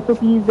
SOPs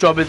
24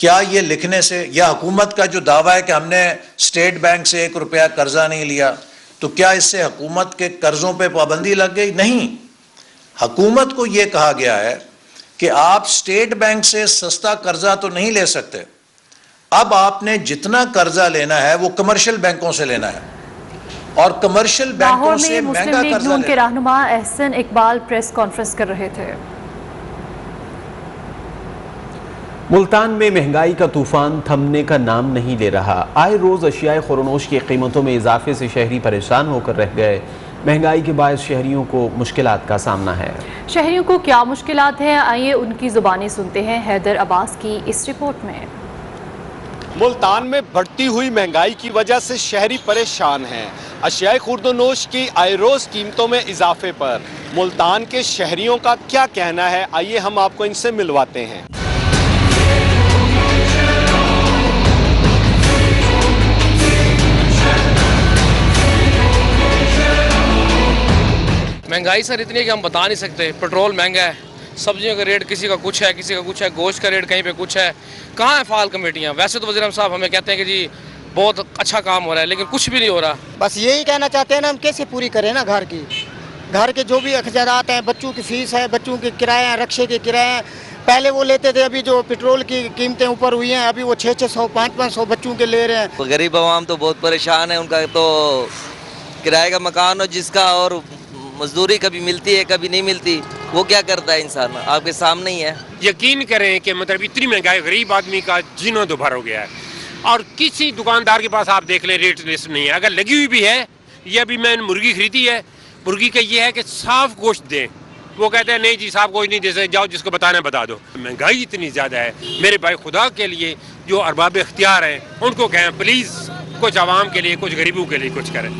کیا یہ لکھنے سے یا حکومت کا جو دعویٰ ہے کہ ہم نے اسٹیٹ بینک سے 1 روپیہ قرضہ نہیں لیا، تو کیا اس سے حکومت کے قرضوں پہ پابندی لگ گئی؟ نہیں، حکومت کو یہ کہا گیا ہے کہ آپ اسٹیٹ بینک سے سستا قرضہ تو نہیں لے سکتے، اب آپ نے جتنا قرضہ لینا ہے وہ کمرشل بینکوں سے لینا ہے، اور کمرشل بینکوں لاہور سے میں مسلم مہنگا لیگ قرضہ نون لینا کے رہنما احسن اقبال پریس کانفرنس کر رہے تھے۔ ملتان میں مہنگائی کا طوفان تھمنے کا نام نہیں لے رہا۔ آئے روز اشیاء خورنوش کی قیمتوں میں اضافے سے شہری پریشان ہو کر رہ گئے۔ مہنگائی کے باعث شہریوں کو مشکلات کا سامنا ہے۔ شہریوں کو کیا مشکلات ہیں، آئیے ان کی زبانیں سنتے ہیں حیدر عباس کی اس رپورٹ میں۔ ملتان میں بڑھتی ہوئی مہنگائی کی وجہ سے شہری پریشان ہیں۔ اشیاء خورد و نوش کی آئے روز قیمتوں میں اضافے پر ملتان کے شہریوں کا کیا کہنا ہے، آئیے ہم آپ کو ان سے ملواتے ہیں۔ مہنگائی سر اتنی ہے کہ ہم بتا نہیں سکتے۔ پیٹرول مہنگا ہے، سبزیوں کا ریٹ کسی کا کچھ ہے، کسی کا کچھ ہے، گوشت کا ریٹ کہیں پہ کچھ ہے۔ کہاں ہیں فعال کمیٹیاں؟ ویسے تو وزیر اعظم صاحب ہمیں کہتے ہیں کہ جی بہت اچھا کام ہو رہا ہے، لیکن کچھ بھی نہیں ہو رہا۔ بس یہی کہنا چاہتے ہیں نا، ہم کیسے پوری کریں نا گھر کے جو بھی اخراجات ہیں، بچوں کی فیس ہے، بچوں کے کرایہ ہیں، رکشے کے کرایہ ہیں، پہلے وہ لیتے تھے، ابھی جو پیٹرول کی قیمتیں اوپر ہوئی ہیں ابھی وہ 600 500 بچوں کے لے رہے ہیں۔ غریب عوام تو بہت پریشان ہے، ان کا تو کرایہ کا مکان ہو جس کا، اور مزدوری کبھی ملتی ہے کبھی نہیں ملتی، وہ کیا کرتا ہے انسان؟ آپ کے سامنے ہی ہے۔ یقین کریں کہ مطلب اتنی مہنگائی غریب آدمی کا جینوں دوبھر ہو گیا ہے، اور کسی دکاندار کے پاس آپ دیکھ لیں ریٹ لسٹ نہیں ہے۔ اگر لگی ہوئی بھی ہے، یہ ابھی میں نے مرغی خریدی ہے، مرغی کا یہ ہے کہ صاف گوشت دیں، وہ کہتے ہیں نہیں جی صاف گوشت نہیں دے سکتے، جاؤ جس کو بتانا ہے بتا دو۔ مہنگائی اتنی زیادہ ہے، میرے بھائی خدا کے لیے جو ارباب اختیار ہیں ان کو کہیں پلیز کچھ عوام کے لیے، کچھ غریبوں کے لیے کچھ کریں۔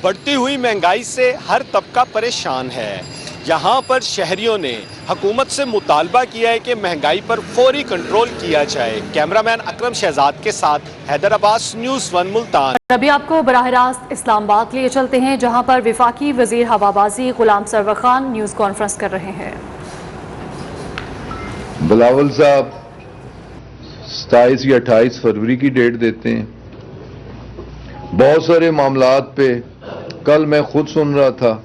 بڑھتی ہوئی مہنگائی سے ہر طبقہ پریشان ہے۔ یہاں پر شہریوں نے حکومت سے مطالبہ کیا ہے کہ مہنگائی پر فوری کنٹرول کیا جائے۔ کیمرامین اکرم شہزاد کے ساتھ حیدر عباس، نیوز 1 ملتان۔ ابھی آپ کو براہ راست اسلام آباد لیے چلتے ہیں، جہاں پر وفاقی وزیر ہوابازی غلام سرور خان نیوز کانفرنس کر رہے ہیں۔ بلاول صاحب 27 یا 28 فروری کی ڈیٹ دیتے ہیں بہت سارے معاملات پہ۔ کل میں خود سن رہا تھا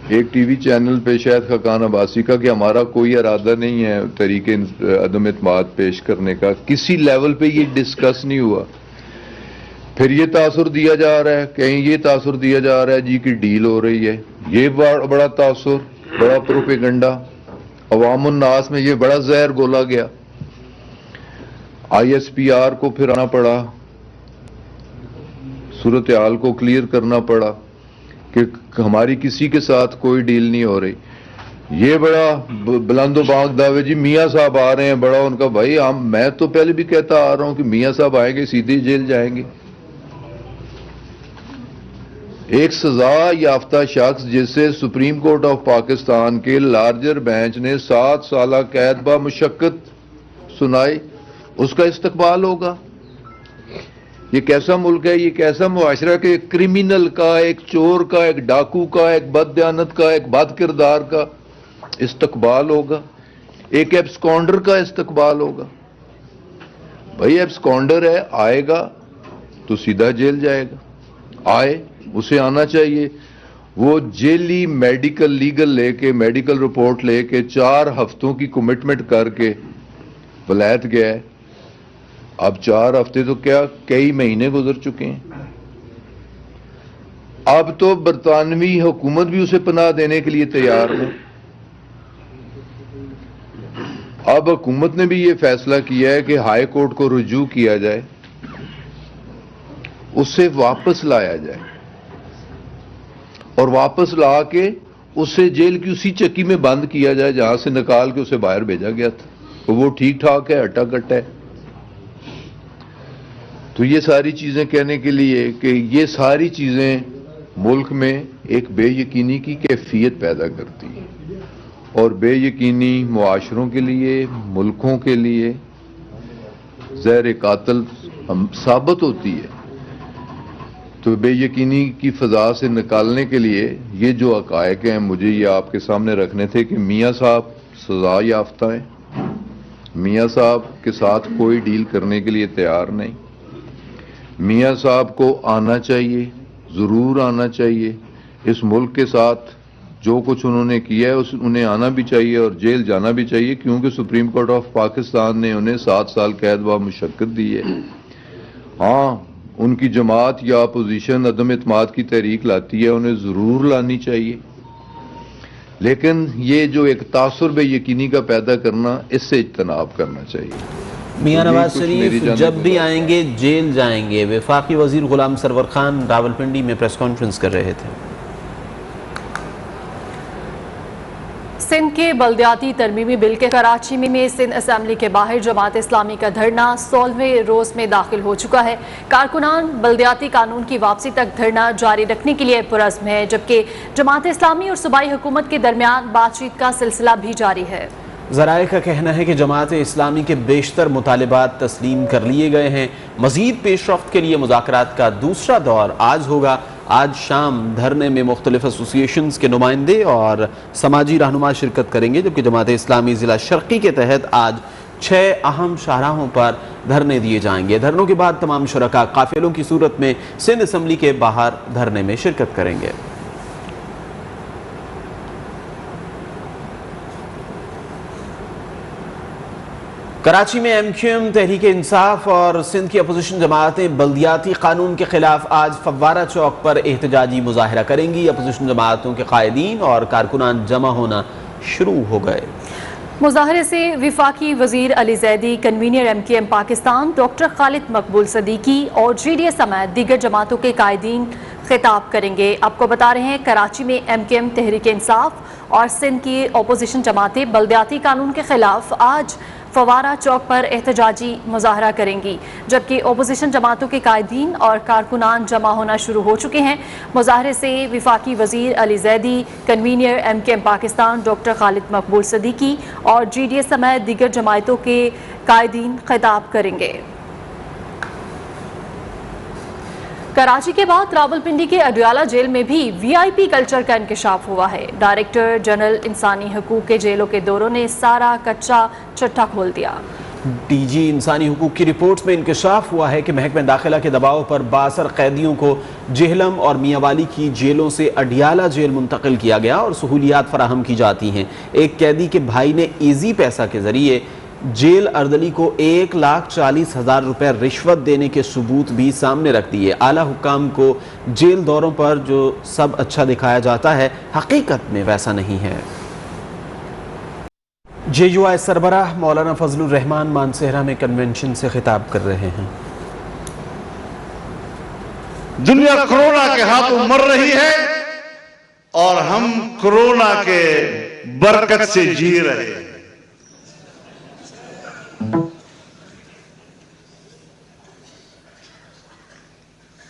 ایک ٹی وی چینل پہ شاید خاقان عباسی کا کہ ہمارا کوئی ارادہ نہیں ہے طریق عدم اعتماد پیش کرنے کا، کسی لیول پہ یہ ڈسکس نہیں ہوا۔ پھر یہ تاثر دیا جا رہا ہے، کہیں یہ تاثر دیا جا رہا ہے جی کہ ڈیل ہو رہی ہے، یہ بڑا تاثر، بڑا پروپیگنڈا عوام الناس میں، یہ بڑا زہر گولا گیا۔ آئی ایس پی آر کو پھر آنا پڑا، صورتحال کو کلیئر کرنا پڑا کہ ہماری کسی کے ساتھ کوئی ڈیل نہیں ہو رہی۔ یہ بڑا بلند و بانگ دعوے، جی میاں صاحب آ رہے ہیں، بڑا ان کا بھائی میں تو پہلے بھی کہتا آ رہا ہوں کہ میاں صاحب آئیں گے سیدھی جیل جائیں گے۔ ایک سزا یافتہ شخص جسے سپریم کورٹ آف پاکستان کے لارجر بینچ نے 7 سالہ قید با مشقت سنائی، اس کا استقبال ہوگا۔ یہ کیسا ملک ہے، یہ کیسا معاشرہ کہ ایک کرمینل کا، ایک چور کا، ایک ڈاکو کا، ایک بددیانت کا، ایک بد کردار کا استقبال ہوگا، ایک ایبسکونڈر کا استقبال ہوگا۔ بھائی ایبسکونڈر ہے، آئے گا تو سیدھا جیل جائے گا، آئے اسے آنا چاہیے۔ وہ جیلی میڈیکل لیگل لے کے، میڈیکل رپورٹ لے کے 4 ہفتوں کی کمٹمنٹ کر کے ولایت گیا ہے، اب 4 ہفتے تو کیا کئی مہینے گزر چکے ہیں۔ اب تو برطانوی حکومت بھی اسے پناہ دینے کے لیے تیار ہے۔ اب حکومت نے بھی یہ فیصلہ کیا ہے کہ ہائی کورٹ کو رجوع کیا جائے، اسے واپس لایا جائے، اور واپس لا کے اسے جیل کی اسی چکی میں بند کیا جائے جہاں سے نکال کے اسے باہر بھیجا گیا تھا۔ وہ ٹھیک ٹھاک ہے، ہٹا کٹا ہے۔ تو یہ ساری چیزیں کہنے کے لیے کہ یہ ساری چیزیں ملک میں ایک بے یقینی کی کیفیت پیدا کرتی ہیں، اور بے یقینی معاشروں کے لیے، ملکوں کے لیے زہر قاتل ثابت ہوتی ہے۔ تو بے یقینی کی فضا سے نکالنے کے لیے یہ جو حقائق ہیں مجھے یہ آپ کے سامنے رکھنے تھے کہ میاں صاحب سزا یافتہ ہیں، میاں صاحب کے ساتھ کوئی ڈیل کرنے کے لیے تیار نہیں، میاں صاحب کو آنا چاہیے، ضرور آنا چاہیے، اس ملک کے ساتھ جو کچھ انہوں نے کیا ہے انہیں آنا بھی چاہیے اور جیل جانا بھی چاہیے، کیونکہ سپریم کورٹ آف پاکستان نے انہیں 7 سال قید با مشقت دی ہے۔ ہاں ان کی جماعت یا اپوزیشن عدم اعتماد کی تحریک لاتی ہے، انہیں ضرور لانی چاہیے، لیکن یہ جو ایک تاثر بے یقینی کا پیدا کرنا، اس سے اجتناب کرنا چاہیے۔ میاں نواز شریف جب بھی آئیں گے جیل جائیں گے، وفاقی وزیر غلام سرور خان راولپنڈی میں پریس کانفرنس کر رہے تھے۔ سندھ کے بلدیاتی ترمیمی بل کے کراچی میں سندھ اسمبلی کے باہر جماعت اسلامی کا دھرنا 16ویں روز میں داخل ہو چکا ہے۔ کارکنان بلدیاتی قانون کی واپسی تک دھرنا جاری رکھنے کے لیے پرعزم ہے، جبکہ جماعت اسلامی اور صوبائی حکومت کے درمیان بات چیت کا سلسلہ بھی جاری ہے۔ ذرائع کا کہنا ہے کہ جماعت اسلامی کے بیشتر مطالبات تسلیم کر لیے گئے ہیں۔ مزید پیش رفت کے لیے مذاکرات کا دوسرا دور آج ہوگا۔ آج شام دھرنے میں مختلف ایسوسییشنز کے نمائندے اور سماجی رہنما شرکت کریں گے، جبکہ جماعت اسلامی ضلع شرقی کے تحت آج 6 اہم شاہراہوں پر دھرنے دیے جائیں گے۔ دھرنوں کے بعد تمام شرکاء قافلوں کی صورت میں سندھ اسمبلی کے باہر دھرنے میں شرکت کریں گے۔ کراچی میں M Q M, Tehreek Insaf اور سندھ کی اپوزیشن جماعتیں بلدیاتی قانون کے خلاف آج فوارہ چوک پر احتجاجی مظاہرہ کریں گی۔ اپوزیشن جماعتوں کے قائدین اور کارکنان جمع ہونا شروع ہو گئے۔ مظاہرے سے وفاقی وزیر Ali Zaidi, convener M Q M Pakistan doctor Khalid Maqbool Siddiqui اور جی ڈی اے سمیت دیگر جماعتوں کے قائدین خطاب کریں گے۔ آپ کو بتا رہے ہیں کراچی میں M Q M, Tehreek Insaf اور سندھ کی اپوزیشن جماعتیں بلدیاتی قانون کے خلاف آج فوارہ چوک پر احتجاجی مظاہرہ کریں گی، جبکہ اپوزیشن جماعتوں کے قائدین اور کارکنان جمع ہونا شروع ہو چکے ہیں۔ مظاہرے سے وفاقی وزیر Ali Zaidi, convener M Q M Pakistan doctor Khalid Maqbool Siddiqui اور جی ڈی اے سمیت دیگر جماعتوں کے قائدین خطاب کریں گے۔ کراچی کے بعد راولپنڈی کے اڈیالہ جیل میں بھی وی آئی پی کلچر کا انکشاف ہوا ہے۔ ڈائریکٹر جنرل انسانی حقوق کے جیلوں کے دوروں نے سارا کچا چٹا کھول دیا۔ ڈی جی انسانی حقوق کی رپورٹس میں انکشاف ہوا ہے کہ محکمہ داخلہ کے دباؤ پر 62 قیدیوں کو جہلم اور میاں والی کی جیلوں سے اڈیالہ جیل منتقل کیا گیا اور سہولیات فراہم کی جاتی ہیں۔ ایک قیدی کے بھائی نے ایزی پیسہ کے ذریعے جیل اردلی کو 1,40,000 روپے رشوت دینے کے ثبوت بھی سامنے رکھ دیے۔ اعلیٰ حکام کو جیل دوروں پر جو سب اچھا دکھایا جاتا ہے، حقیقت میں ویسا نہیں ہے۔ جے یو آئی سربراہ مولانا فضل الرحمان مانسہرہ میں کنونشن سے خطاب کر رہے ہیں۔ دنیا کرونا کے ہاتھوں مر رہی ہے اور ہم کرونا کے برکت سے جی رہے ہیں۔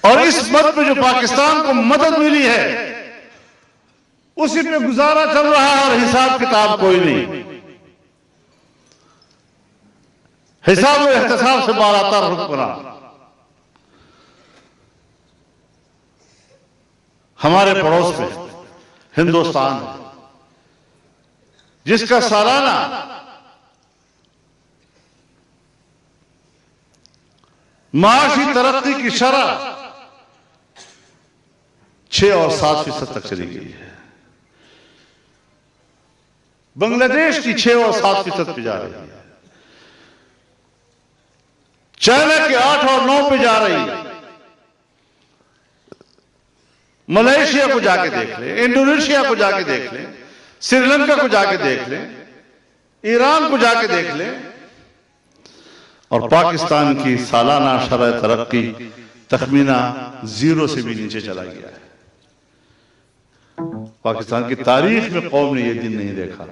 اور اس مد میں جو پاکستان کو مدد ملی ہے اسی پہ گزارا چل رہا ہے اور حساب کتاب کوئی نہیں۔ حساب و احتساب سے بالاتر حکمران ہمارے پڑوس میں ہندوستان ہے، جس کا سالانہ معاشی ترقی کی شرح 6 اور 7% تک چلی گئی ہے۔ بنگلہ دیش کی 6 اور 7% پہ جا رہی ہے، چائنا کی 8 اور 9 پہ جا رہی ہے۔ ملیشیا کو جا کے دیکھ لیں، انڈونیشیا کو جا کے دیکھ لیں، سری لنکا کو جا کے دیکھ لیں، ایران کو جا کے دیکھ لیں، اور پاکستان کی سالانہ شرح ترقی تخمینہ 0 سے بھی نیچے چلا گیا ہے۔ پاکستان کی تاریخ میں قوم نے یہ دن نہیں دیکھا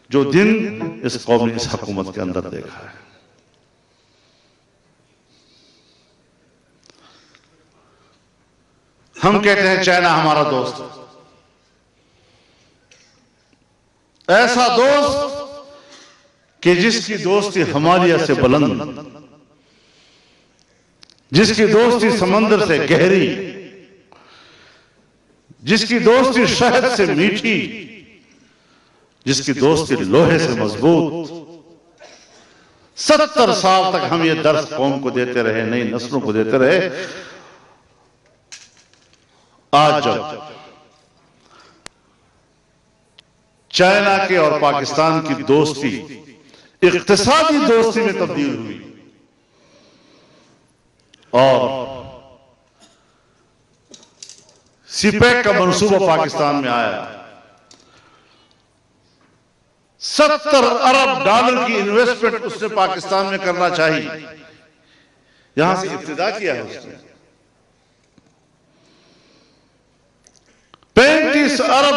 جو دن اس قوم نے اس حکومت کے اندر دیکھا ہے۔ ہم کہتے ہیں چائنا ہمارا دوست، ایسا دوست کہ جس کی دوستی ہمالیہ سے بلند، جس کی دوستی سمندر سے گہری، جس کی دوستی شہد سے میٹھی، جس کی دوستی لوہے سے مضبوط، 70 سال تک ہم یہ درس قوم کو دیتے رہے، نئی نسلوں کو دیتے رہے۔ آج جب چائنا کے اور پاکستان کی دوستی اقتصادی دوستی میں تبدیل ہوئی اور سی پیک کا منصوبہ پاکستان میں آیا، 70 ارب ڈالر کی انویسٹمنٹ اس نے پاکستان میں کرنا چاہیے، یہاں سے ابتدا کیا ہے اس نے۔ 35 ارب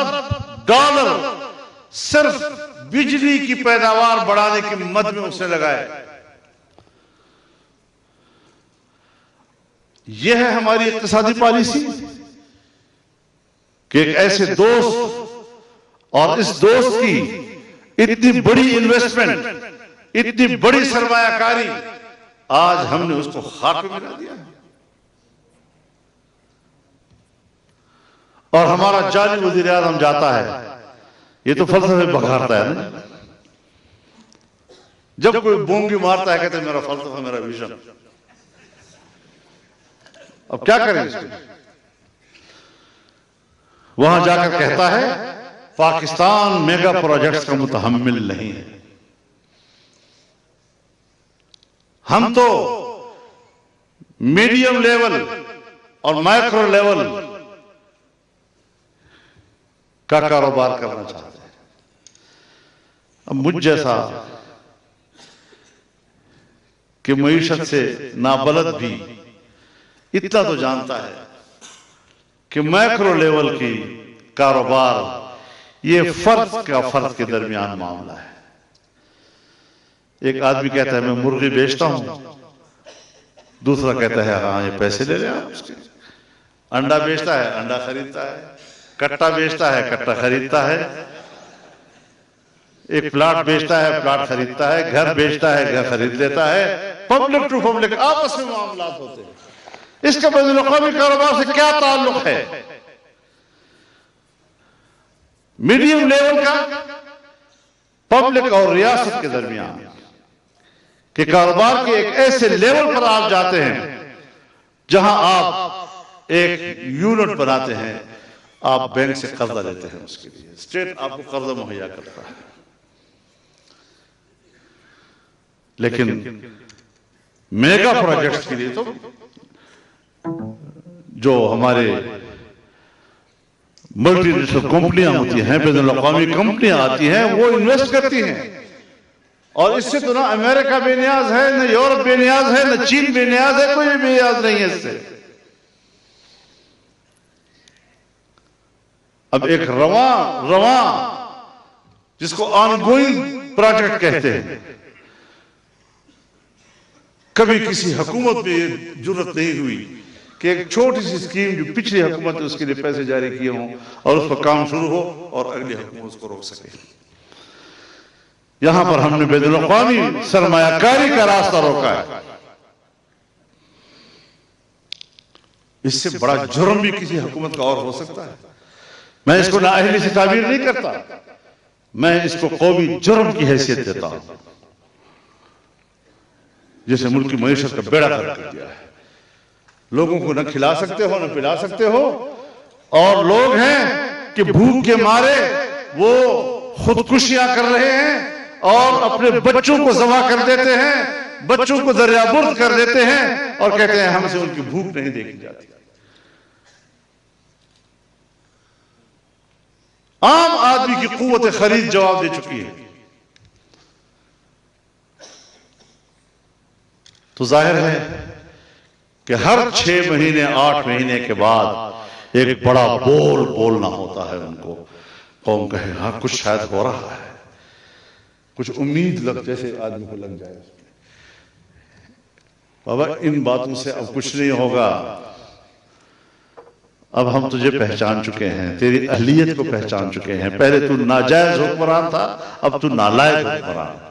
ڈالر صرف بجلی کی پیداوار بڑھانے کی مد میں اس نے لگائے۔ یہ ہے ہماری اقتصادی پالیسی کہ ایک ایسے دوست اور اس دوست کی اتنی بڑی انویسٹمنٹ، اتنی بڑی سرمایہ کاری، آج ہم نے اس کو خاک میں ملا دیا اور ہمارا جعلی وزیر اعظم جاتا ہے، یہ تو فلسفے بگھارتا ہے نا، جب کوئی بونگی مارتا ہے کہتے ہیں میرا فلسفہ، میرا ویژن۔ اب کیا کریں اس کو؟ وہاں جا کر کہتا ہے پاکستان میگا پروجیکٹس کا متحمل نہیں ہے، ہم تو میڈیم لیول اور مائکرو لیول کا کاروبار کرنا چاہتے ہیں۔ اب مجھ جیسا کہ معیشت سے نابلد بھی اتنا تو جانتا ہے کہ مائکرو لیول کی کاروبار یہ فرد کا فرد کے درمیان معاملہ ہے۔ ایک آدمی کہتا ہے میں مرغی بیچتا ہوں، دوسرا کہتا ہے ہاں یہ پیسے لے لیں آپ اس کے۔ انڈا بیچتا ہے، انڈا خریدتا ہے، کٹا بیچتا ہے، کٹا خریدتا ہے، ایک پلاٹ بیچتا ہے، پلاٹ خریدتا ہے، گھر بیچتا ہے، گھر خرید لیتا ہے۔ پبلک ٹو پبلک آپس میں معاملات ہوتے ہیں۔ اس کا بین الاقوامی کاروبار سے کیا تعلق ہے؟ میڈیم لیول کا پبلک اور ریاست کے درمیان کہ کاروبار کے ایک ایسے لیول پر آپ جاتے ہیں جہاں آپ ایک یونٹ بناتے ہیں، آپ بینک سے قرضہ لیتے ہیں، اس کے لیے اسٹیٹ آپ کو قرضہ مہیا کرتا ہے۔ لیکن میگا پروجیکٹس کے لیے تو جو ہمارے ملٹی نیشنل کمپنیاں ہوتی ہیں، بین الاقوامی کمپنیاں آتی ہیں، وہ انویسٹ کرتی ہیں، اور اس سے تو نہ امریکہ بے نیاز ہے، نہ یورپ بے نیاز ہے، نہ چین بے نیاز ہے، کوئی بے نیاز نہیں ہے اس سے۔ اب ایک رواں جس کو آن گوئنگ پروجیکٹ کہتے ہیں، کبھی کسی حکومت میں یہ جرت نہیں ہوئی کہ ایک چھوٹی سی اسکیم جو پچھلی حکومت نے اس کے لیے پیسے جاری کیے ہوں اور اس پر کام شروع ہو اور اگلی حکومت اس کو روک سکے۔ یہاں پر ہم نے بین الاقوامی سرمایہ کاری کا راستہ روکا ہے۔ اس سے بڑا جرم بھی کسی حکومت کا اور ہو سکتا ہے۔ میں اس کو نااہلی سے تعبیر نہیں کرتا، میں اس کو قومی جرم کی حیثیت دیتا ہوں، جسے ملک کی معیشت کا بیڑا غرق کر دیا ہے۔ لوگوں کو نہ کھلا سکتے ہو، نہ پلا سکتے ہو، اور لوگ ہیں کہ بھوک کے مارے وہ خودکشیاں کر رہے ہیں اور اپنے بچوں کو ذبح کر دیتے ہیں، بچوں کو دریا برد کر دیتے ہیں اور کہتے ہیں ہم سے ان کی بھوک نہیں دیکھی جاتی۔ عام آدمی کی قوت خرید جواب دے چکی ہے۔ تو ظاہر ہے کہ ہر 6 مہینے 8 مہینے کے بعد ایک بڑا بول بولنا ہوتا ہے ان کو، قوم کہے ہاں کچھ شاید ہو رہا ہے، کچھ امید لگ جیسے آدمی کو لگ جائے۔ بابا ان باتوں سے اب کچھ نہیں ہوگا، اب ہم تجھے پہچان چکے ہیں، تیری اہلیت کو پہچان چکے ہیں۔ پہلے تو ناجائز حکمران تھا، اب تو نالائق حکمران۔